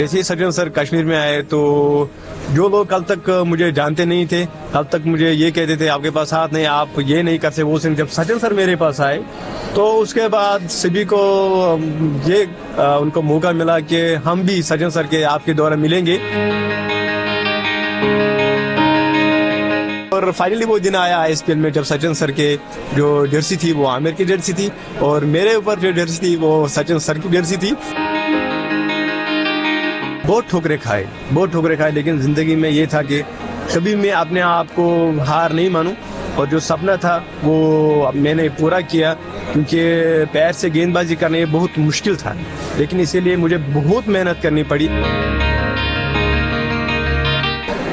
जैसे ही सज्जन सर कश्मीर में आए तो जो लोग कल तक मुझे जानते नहीं थे, कल तक मुझे ये कहते थे आपके पास हाथ नहीं, आप ये नहीं कर सकते वो सिंह, जब सज्जन सर मेरे पास आए तो उसके बाद सभी को ये उनको मौका मिला कि हम भी सज्जन सर के आपके द्वारा मिलेंगे। और फाइनली वो दिन आया आईएसपीएल में जब सचिन सर के जो जर्सी थी वो आमिर की जर्सी थी और मेरे ऊपर जो जर्सी थी वो सचिन सर की जर्सी थी। बहुत ठोकरे खाए, लेकिन जिंदगी में ये था कि कभी मैं अपने आप को हार नहीं मानूं और जो सपना था वो मैंने पूरा किया, क्योंकि पैर से गेंदबाजी करना ये बहुत मुश्किल था, लेकिन इसीलिए मुझे बहुत मेहनत करनी पड़ी।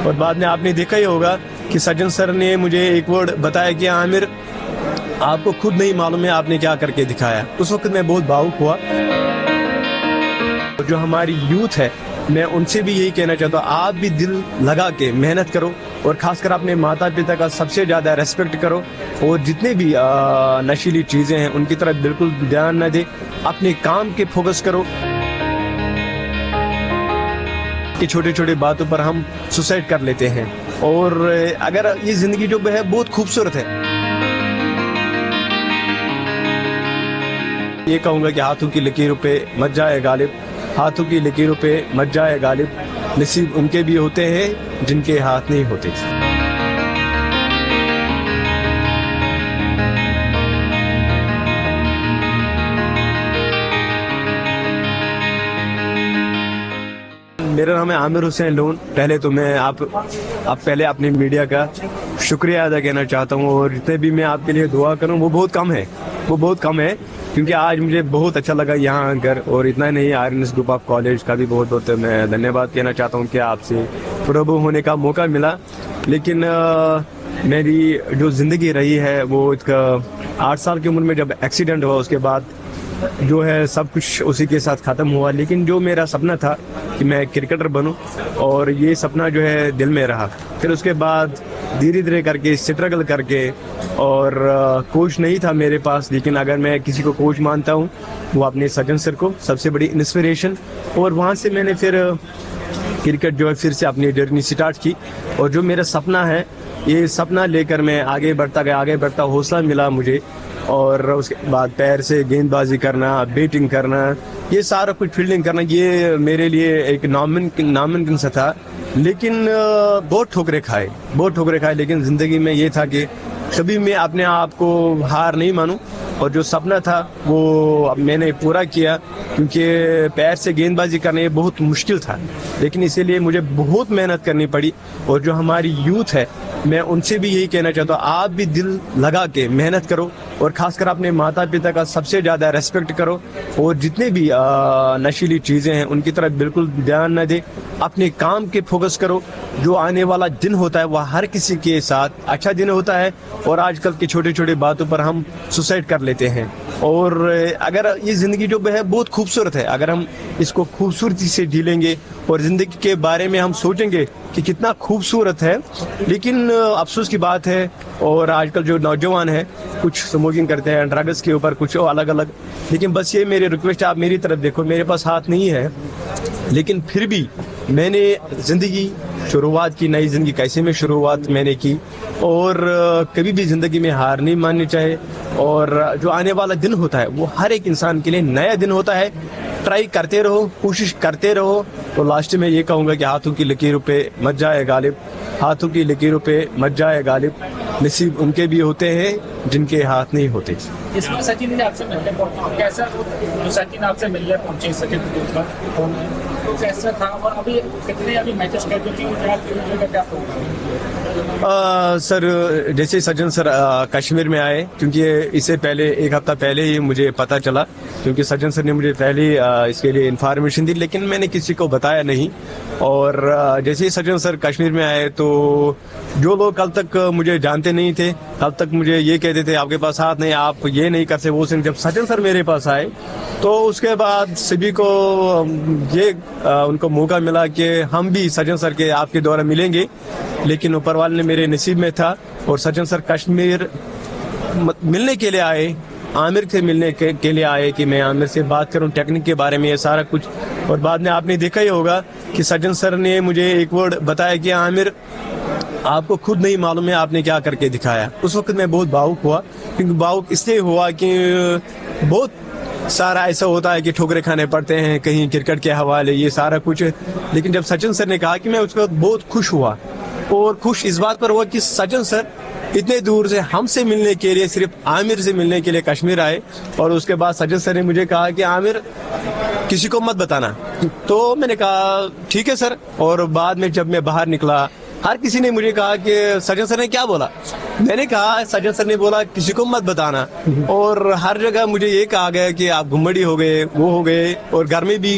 और बाद में आपने देखा ही होगा कि सज्जन सर ने मुझे एक वर्ड बताया कि आमिर आपको खुद नहीं मालूम है आपने क्या करके दिखाया। उस वक्त मैं बहुत भावुक हुआ। जो हमारी यूथ है मैं उनसे भी यही कहना चाहता हूँ, आप भी दिल लगा के मेहनत करो और खासकर अपने माता पिता का सबसे ज्यादा रेस्पेक्ट करो और जितने भी नशीली चीजें हैं उनकी तरफ बिल्कुल ध्यान न दे, अपने काम के फोकस करो। कि छोटे छोटे बातों पर हम सुसाइड कर लेते हैं और अगर ये जिंदगी जो है बहुत खूबसूरत है। ये कहूंगा कि हाथों की लकीरों पे मत जाए गालिब, हाथों की लकीरों पे मत जाए गालिब, नसीब उनके भी होते हैं जिनके हाथ नहीं होते। मेरा नाम है आमिर हुसैन लोन। पहले तो मैं आप पहले अपनी मीडिया का शुक्रिया अदा करना चाहता हूँ और जितने भी मैं आपके लिए दुआ करूँ वो बहुत कम है क्योंकि आज मुझे बहुत अच्छा लगा यहाँ आकर। और इतना नहीं, आर्यन ग्रुप ऑफ कॉलेज का भी बहुत बहुत मैं धन्यवाद कहना चाहता हूँ कि आपसे रूबरू होने का मौका मिला। लेकिन मेरी जो ज़िंदगी रही है वो 8 साल की उम्र में जब एक्सीडेंट हुआ उसके बाद जो है सब कुछ उसी के साथ ख़त्म हुआ। लेकिन जो मेरा सपना था कि मैं क्रिकेटर बनूं और ये सपना जो है दिल में रहा। फिर उसके बाद धीरे धीरे करके स्ट्रगल करके और कोच नहीं था मेरे पास, लेकिन अगर मैं किसी को कोच मानता हूं वो अपने सज्जन सर को सबसे बड़ी इंस्पिरेशन। और वहां से मैंने फिर क्रिकेट जो है फिर से अपनी जर्नी स्टार्ट की और जो मेरा सपना है ये सपना लेकर मैं आगे बढ़ता गया, आगे बढ़ता हौसला मिला मुझे। और उसके बाद पैर से गेंदबाजी करना, बैटिंग करना, ये सारा कुछ फील्डिंग करना, ये मेरे लिए एक नामुमकिन सा था। लेकिन बहुत ठोकरे खाए, लेकिन जिंदगी में ये था कि कभी मैं अपने आप को हार नहीं मानूं और जो सपना था वो मैंने पूरा किया, क्योंकि पैर से गेंदबाजी करना ये बहुत मुश्किल था, लेकिन इसीलिए मुझे बहुत मेहनत करनी पड़ी। और जो हमारी यूथ है मैं उनसे भी यही कहना चाहता हूँ, आप भी दिल लगा के मेहनत करो और खासकर अपने माता पिता का सबसे ज़्यादा रेस्पेक्ट करो और जितने भी नशीली चीज़ें हैं उनकी तरफ बिल्कुल ध्यान न दे, अपने काम के फोकस करो। जो आने वाला दिन होता है वह हर किसी के साथ अच्छा दिन होता है और आजकल की छोटे छोटे बातों पर हम सुसाइड कर लेते हैं। और अगर ये ज़िंदगी जो है बहुत खूबसूरत है, अगर हम इसको खूबसूरती से जी लेंगे और ज़िंदगी के बारे में हम सोचेंगे कि कितना खूबसूरत है। लेकिन अफसोस की बात है और आजकल जो नौजवान है कुछ स्मोकिंग करते हैं, ड्रग्स के ऊपर कुछ अलग अलग। लेकिन बस ये मेरी रिक्वेस्ट है, आप मेरी तरफ देखो, मेरे पास हाथ नहीं है लेकिन फिर भी मैंने ज़िंदगी शुरुआत की, नई ज़िंदगी कैसे में शुरुआत मैंने की। और कभी भी ज़िंदगी में हार नहीं माननी चाहिए और जो आने वाला दिन होता है वो हर एक इंसान के लिए नया दिन होता है। ट्राई करते रहो, कोशिश करते रहो। तो लास्ट में ये कहूँगा कि हाथों की लकीरों पे मत जाए गालिब, हाथों की लकीरों पे मत जाए गालिब, नसीब उनके भी होते हैं जिनके हाथ नहीं होते। इसमें सचिन ने आपसे मिलने पहुंचे, कैसा जो सचिन आपसे मिलने पहुंचे सचिन तेंदुलकर, तो कैसा था और अभी कितने अभी मैचेस कर चुके हैं, क्या सर जैसे सज्जन सर कश्मीर में आए, क्योंकि इससे पहले 1 हफ्ता पहले ही मुझे पता चला, क्योंकि सज्जन सर ने मुझे पहले इसके लिए इन्फॉर्मेशन दी लेकिन मैंने किसी को बताया नहीं। और जैसे ही सज्जन सर कश्मीर में आए तो जो लोग कल तक मुझे जानते नहीं थे, कल तक मुझे ये कहते थे आपके पास हाथ नहीं, आप ये नहीं कर सकते वो सिंह, जब सज्जन सर मेरे पास आए तो उसके बाद सभी को ये उनको मौका मिला कि हम भी सज्जन सर के आपके द्वारा मिलेंगे। लेकिन ऊपर वाले ने मेरे नसीब में था और सज्जन सर कश्मीर मिलने के लिए आए, आमिर से मिलने के लिए आए कि मैं आमिर से बात करूं टेक्निक के बारे में, ये सारा कुछ। और बाद में आपने देखा ही होगा कि सज्जन सर ने मुझे एक वर्ड बताया कि आमिर आपको खुद नहीं मालूम है आपने क्या करके दिखाया। उस वक्त मैं बहुत भावुक हुआ, क्योंकि भावुक इसलिए हुआ कि बहुत सारा ऐसा होता है कि ठोकरे खाने पड़ते हैं कहीं क्रिकेट के हवाले, ये सारा कुछ। लेकिन जब सचिन सर ने कहा कि मैं उस वक्त बहुत खुश हुआ, और खुश इस बात पर हुआ कि सचिन सर इतने दूर से हमसे मिलने के लिए, सिर्फ आमिर से मिलने के लिए कश्मीर आए। और उसके बाद सचिन सर ने मुझे कहा कि आमिर किसी को मत बताना। तो मैंने कहा ठीक है सर। और बाद में जब मैं बाहर निकला, हर किसी ने मुझे कहा कि सचिन सर ने क्या बोला। मैंने कहा सचिन सर ने बोला किसी को मत बताना। और हर जगह मुझे ये कहा गया कि आप घुम्मड़ी हो गए, वो हो गए। और घर में भी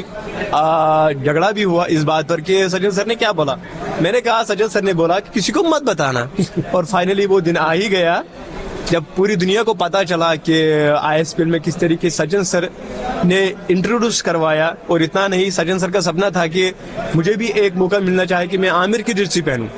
झगड़ा भी हुआ इस बात पर कि सचिन सर ने क्या बोला। मैंने कहा सचिन सर ने बोला कि किसी को मत बताना। और फाइनली वो दिन आ ही गया जब पूरी दुनिया को पता चला कि ISPL में किस तरीके सचिन सर ने इंट्रोड्यूस करवाया। और इतना नहीं, सचिन सर का सपना था कि मुझे भी एक मौका मिलना चाहे कि मैं आमिर की जर्सी पहनूं।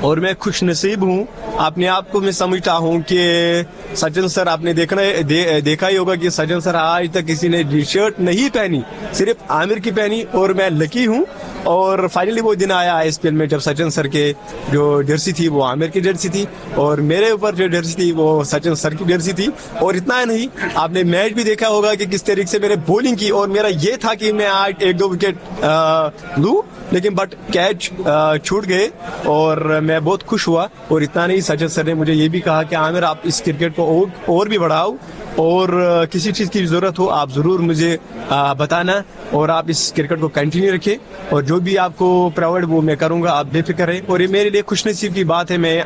और मैं खुश नसीब हूँ, अपने आप को मैं समझता हूँ कि सचिन सर, आपने देखा ही होगा कि सचिन सर आज तक किसी ने टी शर्ट नहीं पहनी, सिर्फ आमिर की पहनी। और मैं लकी हूँ। और फाइनली वो दिन आया ISPL में जब सचिन सर के जो जर्सी थी वो आमिर की जर्सी थी, और मेरे ऊपर जो जर्सी थी वो सचिन सर की जर्सी थी। और इतना नहीं, आपने मैच भी देखा होगा कि किस तरीके से मैंने बॉलिंग की। और मेरा ये था कि मैं आज 1-2 विकेट लूं, लेकिन बट कैच छूट गए और मैं बहुत खुश हुआ। और इतना नहीं, सचिन सर ने मुझे ये भी कहा कि आमिर आप इस क्रिकेट को और भी बढ़ाओ, और किसी चीज़ की ज़रूरत हो आप ज़रूर मुझे बताना, और आप इस क्रिकेट को कंटिन्यू रखें, और जो भी आपको प्रोवाइड वो मैं करूँगा, आप बेफिक्र रहें। और ये मेरे लिए खुशनसीब की बात है, मैं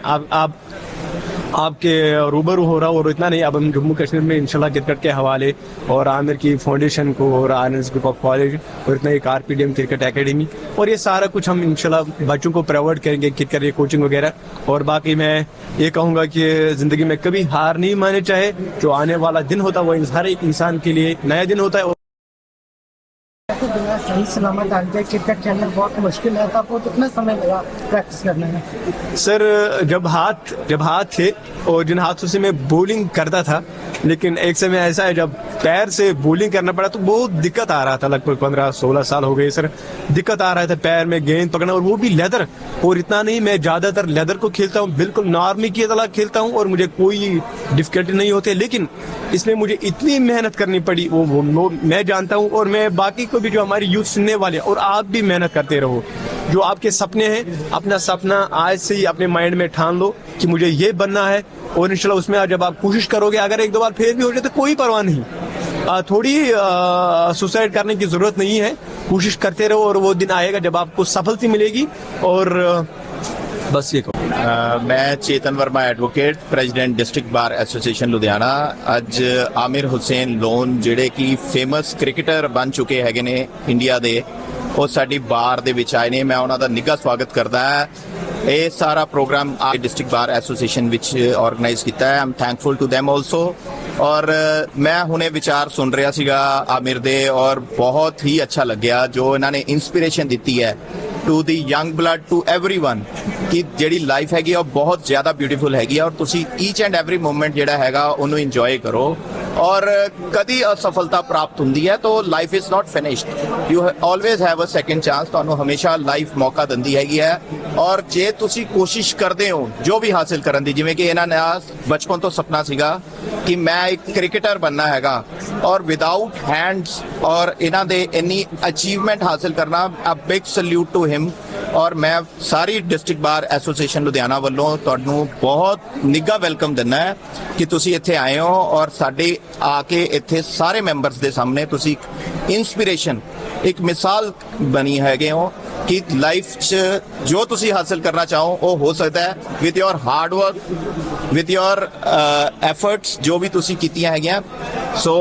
आपके रूबरू हो रहा हूँ। और इतना नहीं, अब हम जम्मू कश्मीर में इंशाल्लाह क्रिकेट के हवाले और आमिर की फाउंडेशन को और RNS ग्रुप ऑफ कॉलेज और इतना एक RPDM क्रिकेट एकेडमी और ये सारा कुछ हम इंशाल्लाह बच्चों को प्रोवाइड करेंगे, क्रिकेट की कोचिंग वगैरह। और बाकी मैं ये कहूँगा कि ज़िंदगी में कभी हार नहीं माननी चाहिए। जो आने वाला दिन होता है वो हर एक इंसान के लिए नया दिन होता है। बिना सही सलामत आ जाए क्रिकेट खेलना बहुत मुश्किल है, तो आपको कितना समय लगा प्रैक्टिस करने में? सर जब हाथ थे और जिन हाथों से मैं बॉलिंग करता था, लेकिन एक समय ऐसा है जब पैर से बॉलिंग करना पड़ा तो बहुत दिक्कत आ रहा था। लगभग 15-16 साल हो गए सर, दिक्कत आ रहा था पैर में गेंद पकड़ना, और वो भी लेदर। और इतना नहीं, मैं ज्यादातर लेदर को खेलता हूँ, बिल्कुल नॉर्मी की तरह खेलता हूँ और मुझे कोई डिफिकल्टी नहीं होती। लेकिन इसमें मुझे इतनी मेहनत करनी पड़ी वो मैं जानता हूँ। और मैं बाकी को भी, जो हमारी यूथ सुनने वाले, और आप भी मेहनत करते रहो। जो आपके सपने हैं, अपना सपना आज से ही अपने माइंड में ठान लो कि मुझे ये बनना है। और इंशाल्लाह उसमें जब आप कोशिश करोगे, अगर 1-2 बार फेल भी हो जाए तो कोई परवाह नहीं, थोड़ी सुसाइड करने की जरूरत नहीं है। कोशिश करते रहो और वो दिन आएगा जब आपको सफलता मिलेगी। और बस ये कहूँ। मैं Chetan Verma advocate, president district bar association Ludhiana. ਅੱਜ आमिर हुसैन लोन ਜਿਹੜੇ ਕਿ ਫੇਮਸ ਕ੍ਰਿਕਟਰ ਬਣ ਚੁੱਕੇ ਹੈਗੇ ਨੇ ਇੰਡੀਆ ਦੇ, ਉਹ ਸਾਡੀ ਬਾਰ ਦੇ ਵਿੱਚ ਆਏ ਨੇ। ਮੈਂ ਉਹਨਾਂ ਦਾ ਨਿੱਘਾ ਸਵਾਗਤ ਕਰਦਾ ਹਾਂ। ਇਹ ਸਾਰਾ ਪ੍ਰੋਗਰਾਮ डिस्ट्रिक्ट बार एसोसीएशन ਵਿੱਚ ਆਰਗੇਨਾਈਜ਼ ਕੀਤਾ ਹੈ। ਆਮ ਥੈਂਕਫੁਲ ਟੂ them also। ਔਰ ਮੈਂ ਹੁਣੇ ਵਿਚਾਰ ਸੁਣ ਰਿਹਾ ਸੀਗਾ ਆमिर ਦੇ, ਔਰ ਬਹੁਤ ਹੀ ਅੱਛਾ ਲੱਗਿਆ ਜੋ ਇਹਨਾਂ ਨੇ ਇਨਸਪੀਰੇਸ਼ਨ ਦਿੱਤੀ ਹੈ to the young blood, to everyone, ਕਿ ਜਿਹੜੀ ਲਾਈਫ ਹੈਗੀ ਆ ਉਹ ਬਹੁਤ ਜ਼ਿਆਦਾ ਬਿਊਟੀਫੁਲ ਹੈਗੀ ਆ, ਔਰ ਤੁਸੀਂ ਈਚ ਐਂਡ ਐਵਰੀ ਮੂਮੈਂਟ ਜਿਹੜਾ ਹੈਗਾ ਉਹਨੂੰ ਇੰਜੋਏ ਕਰੋ। ਔਰ ਕਦੀ ਅਸਫਲਤਾ ਪ੍ਰਾਪਤ ਹੁੰਦੀ ਹੈ ਤਾਂ life is not finished, you always have a second chance. ਤੁਹਾਨੂੰ ਹਮੇਸ਼ਾ ਲਾਈਫ ਮੌਕਾ ਦਿੰਦੀ ਹੈਗੀ ਹੈ। ਔਰ ਜੇ ਤੁਸੀਂ ਕੋਸ਼ਿਸ਼ ਕਰਦੇ ਹੋ ਜੋ ਵੀ ਹਾਸਿਲ ਕਰਨ ਦੀ, ਜਿਵੇਂ ਕਿ ਇਹਨਾਂ ਨੇ ਬਚਪਨ ਤੋਂ ਸੁਪਨਾ ਸੀਗਾ ਕਿ ਮੈਂ ਇੱਕ ਕ੍ਰਿਕਟਰ ਬਣਨਾ ਹੈਗਾ, ਔਰ ਵਿਦਆਊਟ ਹੈਂਡਸ ਔਰ ਇਹਨਾਂ ਦੇ ਇੰਨੀ ਅਚੀਵਮੈਂਟ ਹਾਸਿਲ ਕਰਨਾ, a big salute to him. ਔਰ ਮੈਂ ਸਾਰੀ ਡਿਸਟ੍ਰਿਕਟ ਬਾਰ ਐਸੋਸੀਏਸ਼ਨ ਲੁਧਿਆਣਾ ਵੱਲੋਂ ਤੁਹਾਨੂੰ ਬਹੁਤ ਨਿੱਘਾ ਵੈਲਕਮ ਦਿੰਦਾ ਹੈ ਕਿ ਤੁਸੀਂ ਇੱਥੇ ਆਏ ਹੋ, ਔਰ ਸਾਡੇ ਆ ਕੇ ਇੱਥੇ ਸਾਰੇ ਮੈਂਬਰਸ ਦੇ ਸਾਹਮਣੇ ਤੁਸੀਂ ਇਨਸਪੀਰੇਸ਼ਨ, ਇੱਕ ਮਿਸਾਲ ਬਣੀ ਹੈਗੇ ਹੋ ਕਿ ਲਾਈਫ 'ਚ ਜੋ ਤੁਸੀਂ ਹਾਸਿਲ ਕਰਨਾ ਚਾਹੋ ਉਹ ਹੋ ਸਕਦਾ ਹੈ with your hard work, with your efforts, ਜੋ ਵੀ ਤੁਸੀਂ ਕੀਤੀਆਂ ਹੈਗੀਆਂ। ਸੋ